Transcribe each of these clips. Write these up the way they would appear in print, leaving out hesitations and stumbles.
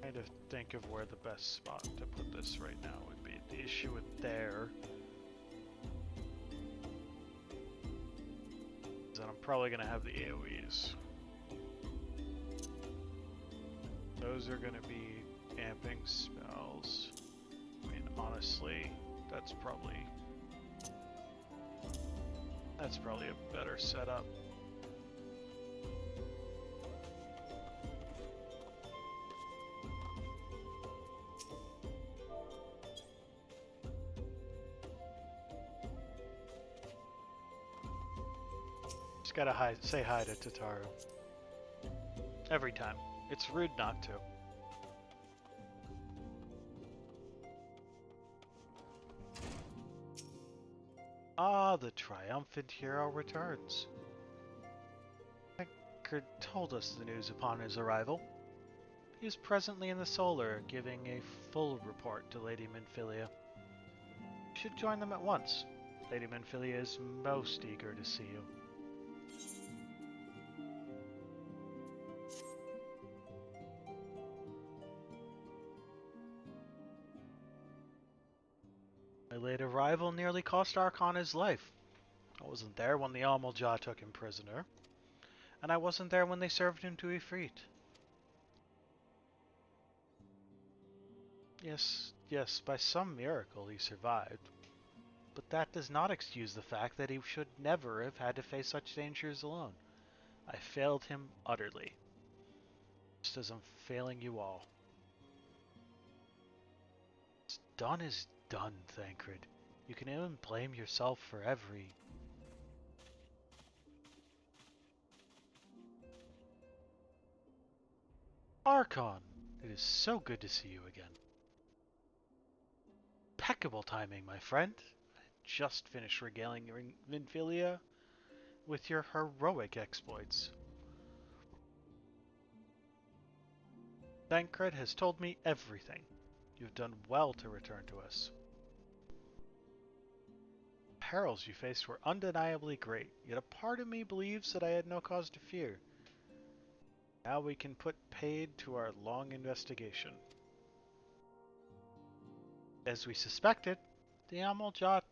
Trying to think of where the best spot to put this right now would be. The issue with there is that I'm probably going to have the AoEs. Those are going to be amping spells. I mean, honestly, that's probably a better setup. Just gotta say hi to Tataru. Every time. It's rude not to. Ah, the triumphant hero returns. Tancred told us the news upon his arrival. He is presently in the Solar, giving a full report to Lady Minfilia. You should join them at once. Lady Minfilia is most eager to see you. My late arrival nearly cost Archon his life. I wasn't there when the Amalja took him prisoner, and I wasn't there when they served him to Ifrit. Yes, by some miracle he survived, but that does not excuse the fact that he should never have had to face such dangers alone. I failed him utterly, just as I'm failing you all. What's done is done, Tancred. You can even blame yourself for every... Archon! It is so good to see you again. Impeccable timing, my friend. I just finished regaling Minfilia with your heroic exploits. Tancred has told me everything. You've done well to return to us. The perils you faced were undeniably great, yet a part of me believes that I had no cause to fear. Now we can put paid to our long investigation. As we suspected, the Amalja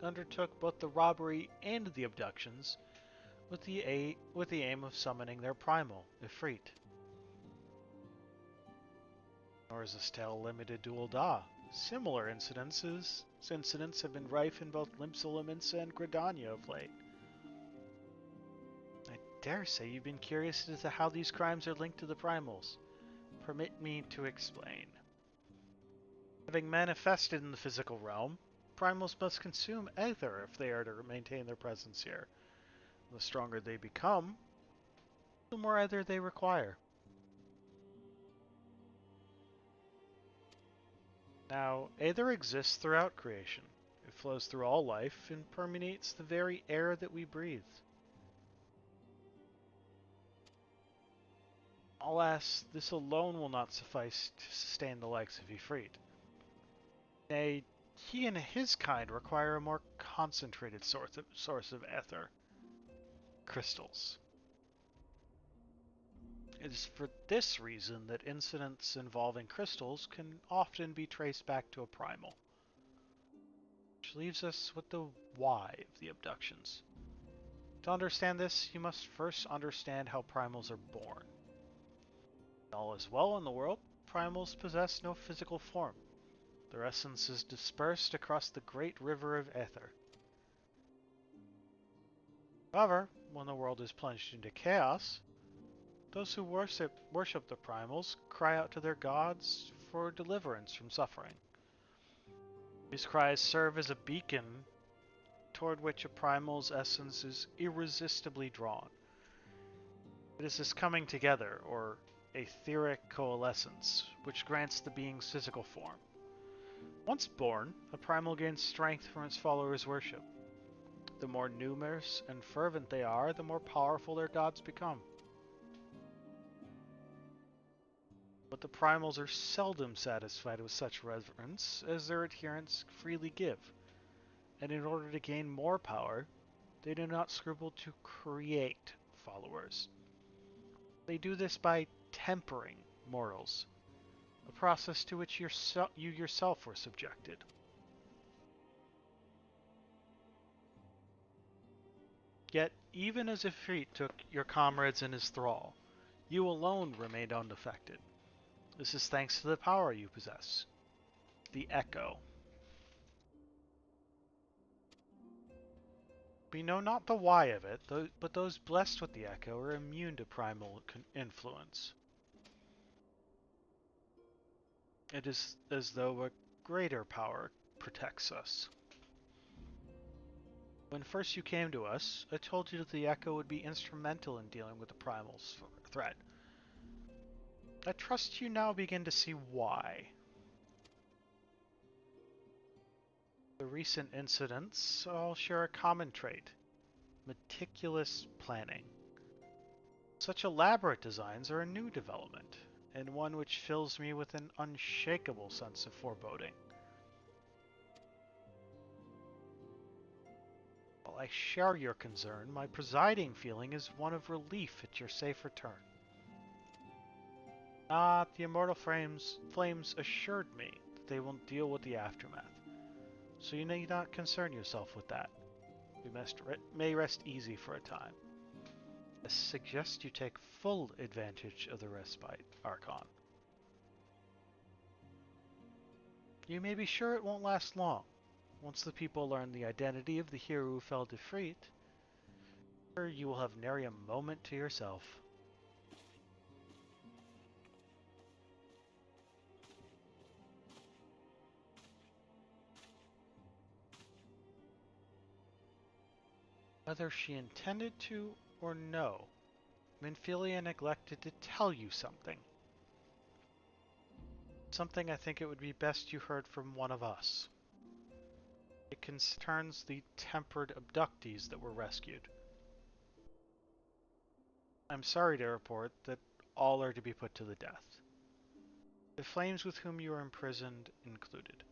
undertook both the robbery and the abductions with the aim of summoning their primal, Ifrit. Nor is this tale limited to Ul'dah. Similar incidents have been rife in both Limsa and Gridania of late. I dare say you've been curious as to how these crimes are linked to the primals. Permit me to explain. Having manifested in the physical realm, primals must consume ether if they are to maintain their presence here. The stronger they become, the more ether they require. Now, ether exists throughout creation. It flows through all life and permeates the very air that we breathe. Alas, this alone will not suffice to sustain the likes of Ifrit. Nay, he and his kind require a more concentrated source of ether. Crystals. It is for this reason that incidents involving crystals can often be traced back to a primal. Which leaves us with the why of the abductions. To understand this, you must first understand how primals are born. All is well in the world, primals possess no physical form. Their essence is dispersed across the great river of ether. However, when the world is plunged into chaos, those who worship the primals cry out to their gods for deliverance from suffering. These cries serve as a beacon toward which a primal's essence is irresistibly drawn. It is this coming together, or etheric coalescence, which grants the being's physical form. Once born, a primal gains strength from its followers' worship. The more numerous and fervent they are, the more powerful their gods become. But the primals are seldom satisfied with such reverence as their adherents freely give. And in order to gain more power, they do not scruple to create followers. They do this by tempering mortals, a process to which you yourself were subjected. Yet, even as Ifrit took your comrades in his thrall, you alone remained unaffected. This is thanks to the power you possess, the Echo. We know not the why of it, but those blessed with the Echo are immune to primal influence. It is as though a greater power protects us. When first you came to us, I told you that the Echo would be instrumental in dealing with the primal threat. I trust you now begin to see why. The recent incidents all share a common trait: meticulous planning. Such elaborate designs are a new development, and one which fills me with an unshakable sense of foreboding. While I share your concern, my presiding feeling is one of relief at your safe return. The immortal flames assured me that they will deal with the aftermath, so you need not concern yourself with that. We may rest easy for a time. I suggest you take full advantage of the respite, Archon. You may be sure it won't last long. Once the people learn the identity of the hero who fell defeat, you will have nary a moment to yourself. Whether she intended to or no, Minfilia neglected to tell you something. Something I think it would be best you heard from one of us. It concerns the tempered abductees that were rescued. I'm sorry to report that all are to be put to the death. The flames with whom you are imprisoned included.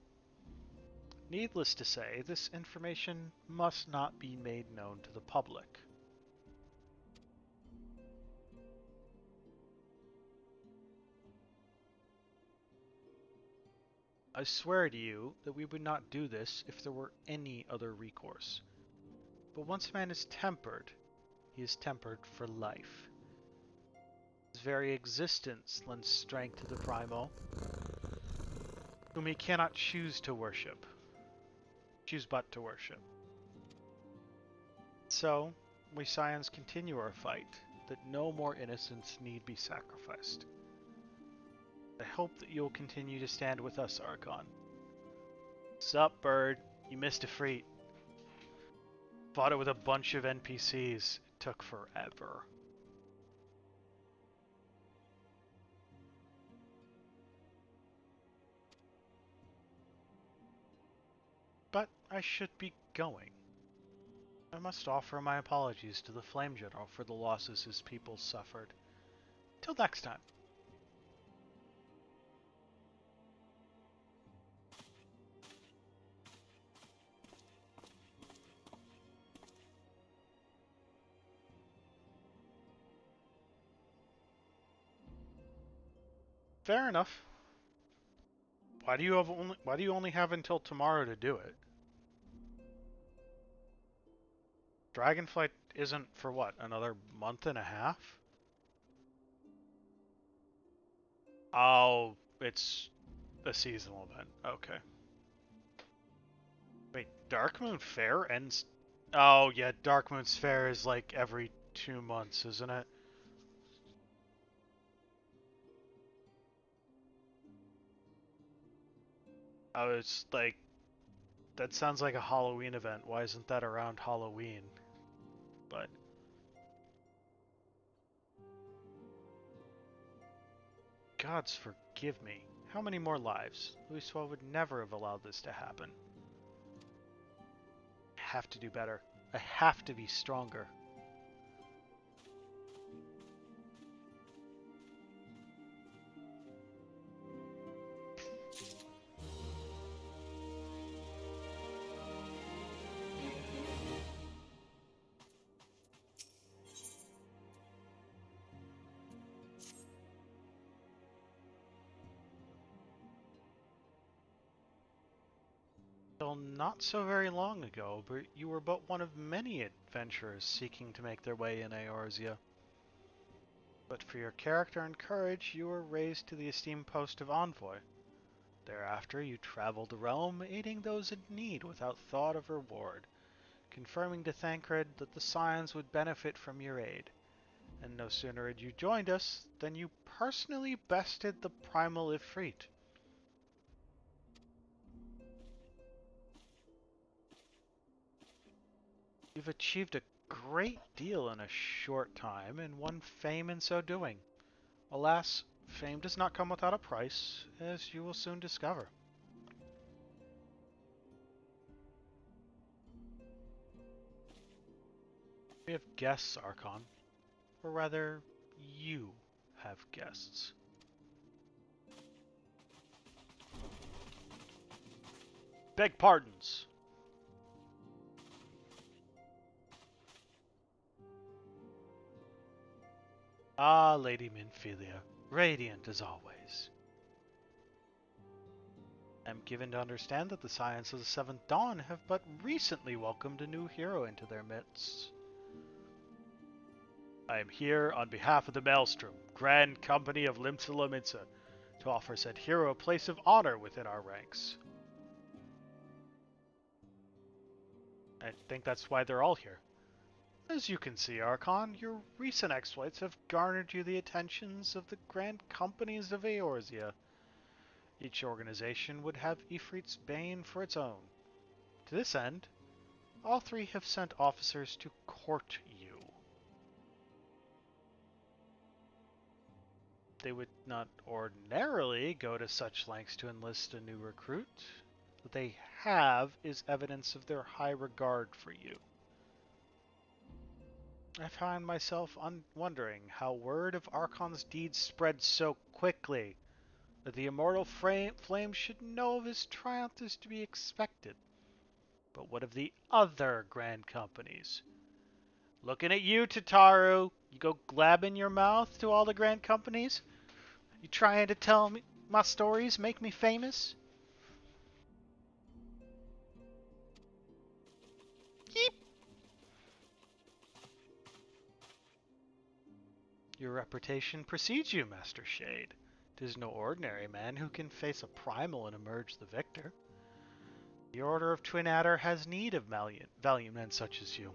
Needless to say, this information must not be made known to the public. I swear to you that we would not do this if there were any other recourse. But once a man is tempered, he is tempered for life. His very existence lends strength to the primal, whom he cannot choose but to worship. So, we Scions continue our fight, that no more innocents need be sacrificed. I hope that you'll continue to stand with us, Archon. Sup, bird? You missed a freat. Fought it with a bunch of NPCs. It took forever. But I should be going. I must offer my apologies to the Flame General for the losses his people suffered. Till next time. Fair enough. Why do you only have until tomorrow to do it? Dragonflight isn't for what, another month and a half? Oh, it's a seasonal event. Okay. Wait, Darkmoon Fair ends... Oh, yeah, Darkmoon's Fair is like every 2 months, isn't it? Oh, it's like... That sounds like a Halloween event. Why isn't that around Halloween? But... Gods forgive me. How many more lives? Louiswa would never have allowed this to happen. I have to do better. I have to be stronger. Till not so very long ago, but you were but one of many adventurers seeking to make their way in Eorzea. But for your character and courage, you were raised to the esteemed post of envoy. Thereafter, you traveled the realm, aiding those in need without thought of reward, confirming to Thancred that the Scions would benefit from your aid. And no sooner had you joined us than you personally bested the primal Ifrit. You've achieved a great deal in a short time and won fame in so doing. Alas, fame does not come without a price, as you will soon discover. We have guests, Archon. Or rather, you have guests. Beg pardons. Ah, Lady Minfilia, radiant as always. I'm given to understand that the Scions of the Seventh Dawn have but recently welcomed a new hero into their midst. I am here on behalf of the Maelstrom, Grand Company of Limsa, to offer said hero a place of honor within our ranks. I think that's why they're all here. As you can see, Archon, your recent exploits have garnered you the attentions of the Grand Companies of Eorzea. Each organization would have Ifrit's Bane for its own. To this end, all three have sent officers to court you. They would not ordinarily go to such lengths to enlist a new recruit. What they have is evidence of their high regard for you. I find myself wondering how word of Archon's deeds spread so quickly. That the immortal flame should know of his triumph is to be expected. But what of the other grand companies? Looking at you, Tataru. You go glabbing your mouth to all the grand companies? You trying to tell me my stories, make me famous? Yeep. Your reputation precedes you, Master Shade. 'Tis no ordinary man who can face a primal and emerge the victor. The Order of Twin Adder has need of valiant men such as you.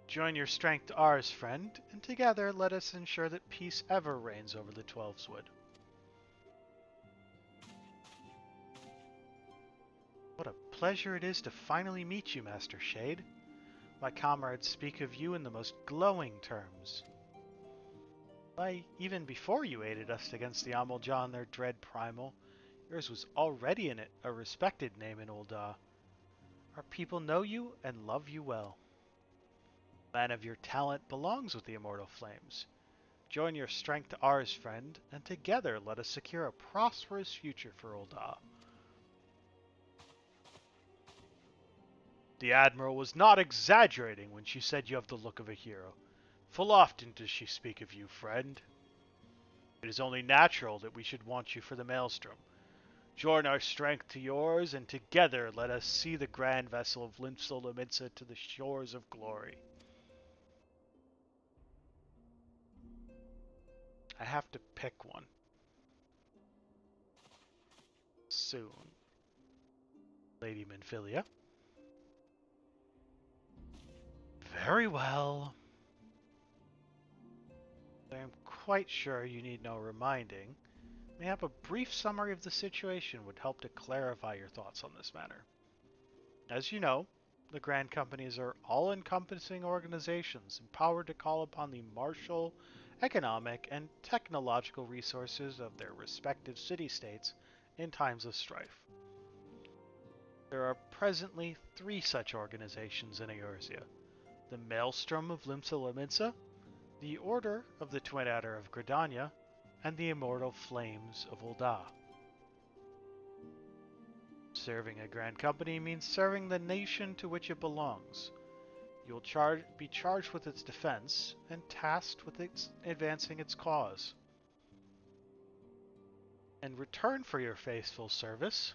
Join your strength to ours, friend, and together let us ensure that peace ever reigns over the Twelveswood. What a pleasure it is to finally meet you, Master Shade. My comrades speak of you in the most glowing terms. Why, even before you aided us against the Amalja and their dread primal, yours was already a respected name in Ul'dah. Our people know you and love you well. A man of your talent belongs with the Immortal Flames. Join your strength to ours, friend, and together let us secure a prosperous future for Ul'dah. The Admiral was not exaggerating when she said you have the look of a hero. Full often does she speak of you, friend. It is only natural that we should want you for the Maelstrom. Join our strength to yours, and together let us see the grand vessel of Limsa to the shores of glory. I have to pick one. Soon. Lady Minfilia. Very well. I am quite sure you need no reminding. Mayhap a brief summary of the situation would help to clarify your thoughts on this matter. As you know, the Grand Companies are all-encompassing organizations empowered to call upon the martial, economic, and technological resources of their respective city-states in times of strife. There are presently 3 such organizations in Eorzea: the Maelstrom of Limsa, the Order of the Twin Adder of Gridania, and the Immortal Flames of Ul'dah. Serving a Grand Company means serving the nation to which it belongs. You will be charged with its defense and tasked with advancing its cause. In return for your faithful service,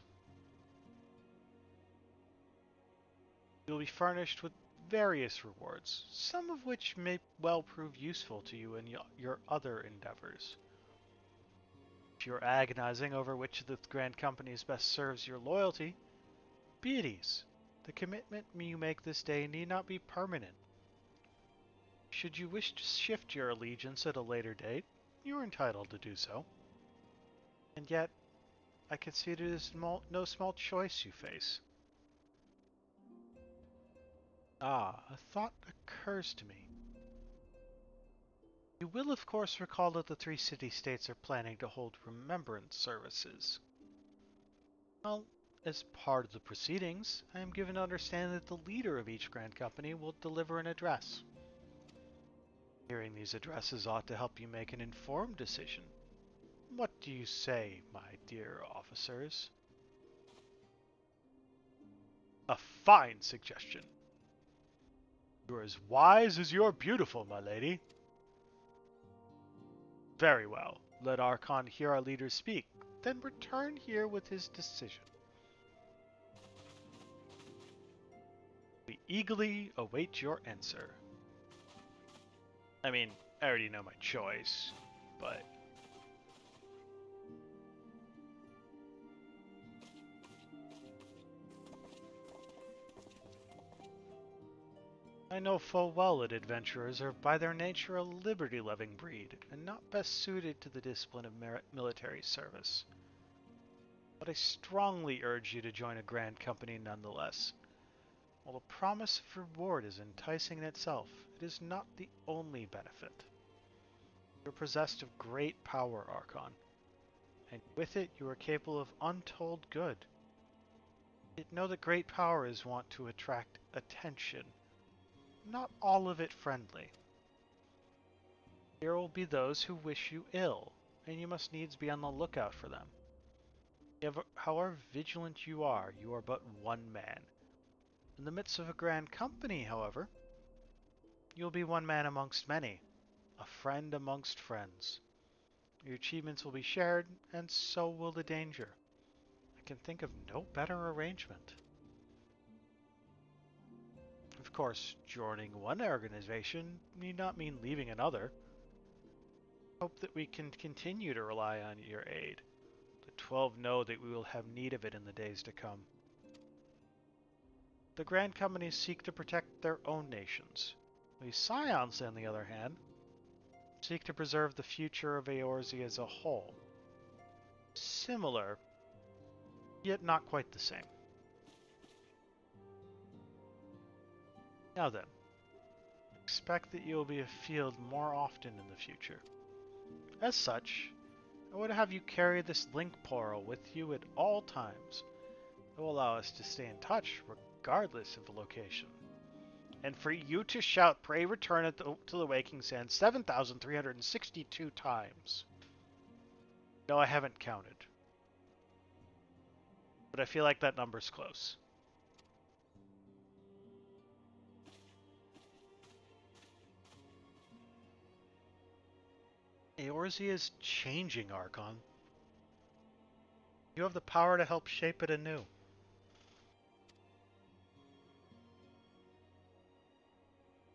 You'll be furnished with various rewards, some of which may well prove useful to you in your other endeavors. If you're agonizing over which of the Grand Companies best serves your loyalty, be at ease. The commitment you make this day need not be permanent. Should you wish to shift your allegiance at a later date, you are entitled to do so. And yet, I can see it is no small choice you face. Ah, a thought occurs to me. You will of course recall that the three city-states are planning to hold remembrance services. Well, as part of the proceedings, I am given to understand that the leader of each Grand Company will deliver an address. Hearing these addresses ought to help you make an informed decision. What do you say, my dear officers? A fine suggestion. You're as wise as you're beautiful, my lady. Very well. Let Archon hear our leader speak, then return here with his decision. We eagerly await your answer. I mean, I already know my choice, but... I know full well that adventurers are by their nature a liberty-loving breed, and not best suited to the discipline of military service. But I strongly urge you to join a Grand Company nonetheless. While the promise of reward is enticing in itself, it is not the only benefit. You are possessed of great power, Archon, and with it you are capable of untold good. Yet know that great power is wont to attract attention, not all of it friendly. There will be those who wish you ill, and you must needs be on the lookout for them. However vigilant you are but one man. In the midst of a Grand Company, however, you'll be one man amongst many, a friend amongst friends. Your achievements will be shared, and so will the danger. I can think of no better arrangement. Of course, joining one organization need not mean leaving another. Hope that we can continue to rely on your aid. The 12 know that we will have need of it in the days to come. The Grand Companies seek to protect their own nations. We Scions, on the other hand, seek to preserve the future of Eorzea as a whole. Similar, yet not quite the same. Now then, expect that you will be afield more often in the future. As such, I would have you carry this link portal with you at all times. It will allow us to stay in touch regardless of the location. And for you to shout "Pray return to the Waking Sands" 7,362 times. No, I haven't counted. But I feel like that number's close. Eorzea is changing, Archon. You have the power to help shape it anew.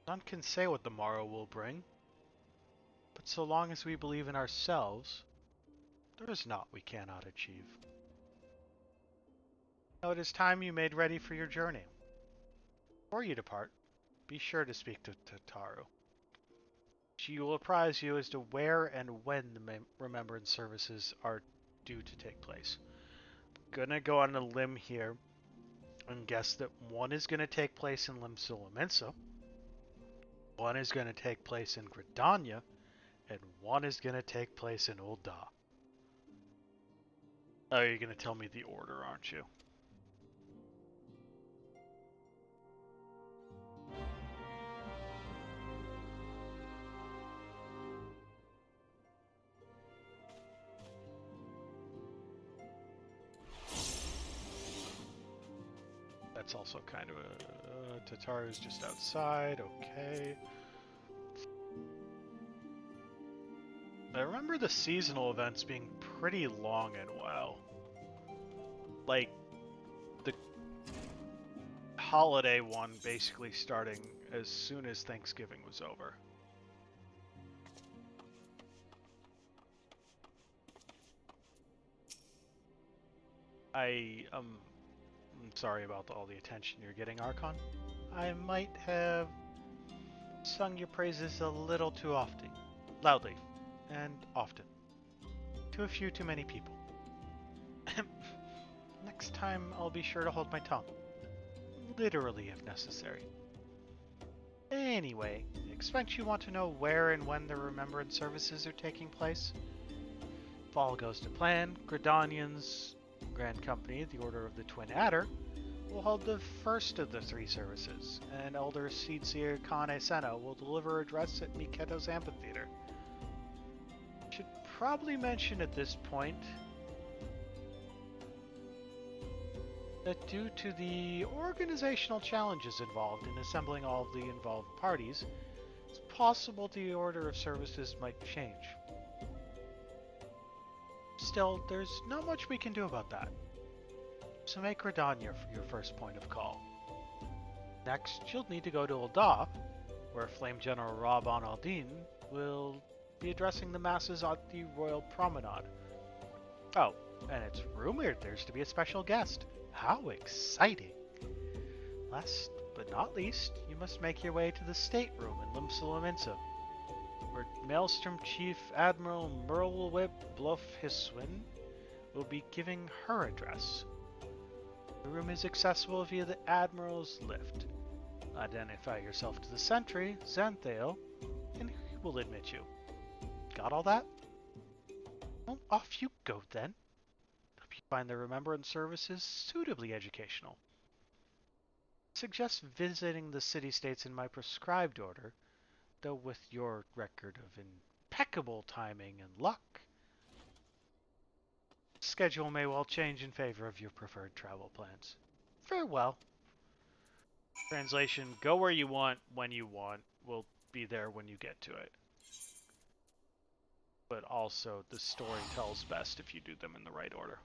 None can say what the morrow will bring, but so long as we believe in ourselves, there is naught we cannot achieve. Now it is time you made ready for your journey. Before you depart, be sure to speak to Tataru. She will apprise you as to where and when the remembrance services are due to take place. I'm gonna go on a limb here and guess that one is gonna take place in Limsula, one is gonna take place in Gridania, and one is gonna take place in Ul'dah. Oh, you're gonna tell me the order, aren't you? That's also kind of a... Tataru's just outside, okay. I remember the seasonal events being pretty long and well. Like, the holiday one basically starting as soon as Thanksgiving was over. I'm sorry about all the attention you're getting, Archon. I might have sung your praises a little too often. Loudly. And often. To a few too many people. Next time, I'll be sure to hold my tongue. Literally, if necessary. Anyway, expect you want to know where and when the Remembrance services are taking place? If all goes to plan, Gridanian's Grand Company, the Order of the Twin Adder, will hold the first of the 3 services, and Elder Seedseer Kane Senna will deliver a address at Miqo'te's amphitheater. Should probably mention at this point that due to the organizational challenges involved in assembling all of the involved parties, it's possible the order of services might change. Still, there's not much we can do about that. So make Redania your first point of call. Next, you'll need to go to Ul'dah, where Flame General Rabban al-Din will be addressing the masses at the Royal Promenade. Oh, and it's rumored there's to be a special guest. How exciting! Last but not least, you must make your way to the stateroom in Limsalaminsa, where Maelstrom Chief Admiral Merlwhip Bluff Hiswin will be giving her address. The room is accessible via the Admiral's lift. Identify yourself to the sentry, Xanthale, and he will admit you. Got all that? Well, off you go then. Hope you find the Remembrance services suitably educational. Suggest visiting the city-states in my prescribed order, though with your record of impeccable timing and luck, schedule may well change in favor of your preferred travel plans. Farewell. Translation, go where you want, when you want. We'll be there when you get to it. But also, the story tells best if you do them in the right order.